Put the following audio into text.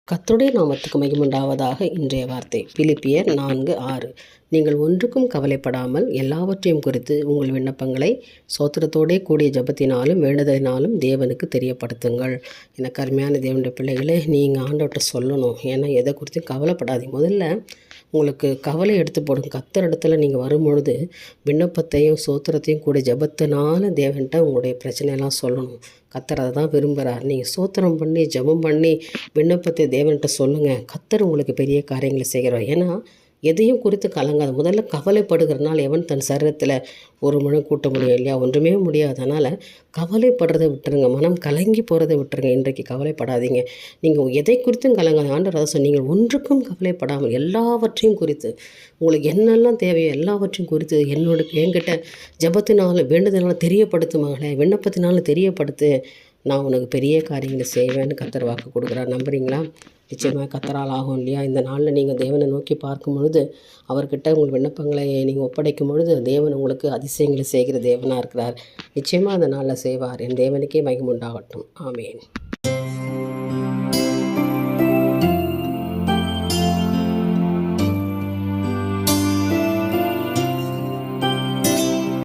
கர்த்தருடைய நாமத்துக்கு மகிமையுண்டாவதாக. இன்றைய வார்த்தை பிலிப்பியர் 4:6. நீங்கள் ஒன்றுக்கும் கவலைப்படாமல் எல்லாவற்றையும் குறித்து உங்கள் விண்ணப்பங்களை சோத்திரத்தோடே கூடிய ஜெபத்தினாலும் வேண்டுதலினாலும் தேவனுக்கு தெரியப்படுத்துங்கள். எனக்கு அருமையான தேவனுடைய பிள்ளைகளே, நீங்கள் ஆண்டவர்கிட்ட சொல்லணும். ஏன்னா எதை குறித்தும் கவலைப்படாதீங்க. முதல்ல உங்களுக்கு கவலை எடுத்து போடுங்க. கர்த்தர் இடத்துல நீங்கள் வரும்பொழுது விண்ணப்பத்தையும் சோத்திரத்தையும் கூட ஜெபத்தினால தேவன்கிட்ட உங்களுடைய பிரச்சனையெல்லாம் சொல்லணும். கர்த்தர் அதை தான் விரும்புகிறார். நீங்கள் சோத்திரம் பண்ணி ஜெபம் பண்ணி விண்ணப்பத்தை தேவன்கிட்ட சொல்லுங்கள். கர்த்தர் உங்களுக்கு பெரிய காரியங்களை செய்கிறார். ஏன்னா எதையும் குறித்து கலங்காது. முதல்ல கவலைப்படுகிறனால எவன் தன் சரீரத்தில் ஒரு முழம் கூட்ட முடியும் இல்லையா? ஒன்றுமே முடியாது. அதனால் கவலைப்படுறதை விட்டுருங்க. மனம் கலங்கி போகிறத விட்டுருங்க. இன்றைக்கு கவலைப்படாதீங்க. நீங்கள் எதை குறித்தும் கலங்காது. ஆண்டவர் அதை சொன்ன, நீங்கள் ஒன்றுக்கும் கவலைப்படாமல் எல்லாவற்றையும் குறித்து உங்களுக்கு என்னெல்லாம் தேவையோ எல்லாவற்றையும் குறித்து என்கிட்ட ஜெபத்தினால வேண்டுதனால தெரியப்படுத்து மகளே, விண்ணப்பத்தினால தெரியப்படுத்து. நான் உனக்கு பெரிய காரியங்களை செய்வேன்னு கர்த்தர் வாக்கு கொடுக்குறார். நம்புறீங்களா? நிச்சயமாக கர்த்தரால் ஆகும் இல்லையா? இந்த நாளில் நீங்கள் தேவனை நோக்கி பார்க்கும் பொழுது, அவர்கிட்ட உங்கள் விண்ணப்பங்களை நீங்கள் ஒப்படைக்கும் பொழுது தேவன் உங்களுக்கு அதிசயங்களை செய்கிற தேவனாக இருக்கிறார். நிச்சயமாக அந்த நாளில் செய்வார். என் தேவனுக்கே மகிமை உண்டாகட்டும். ஆமேன்.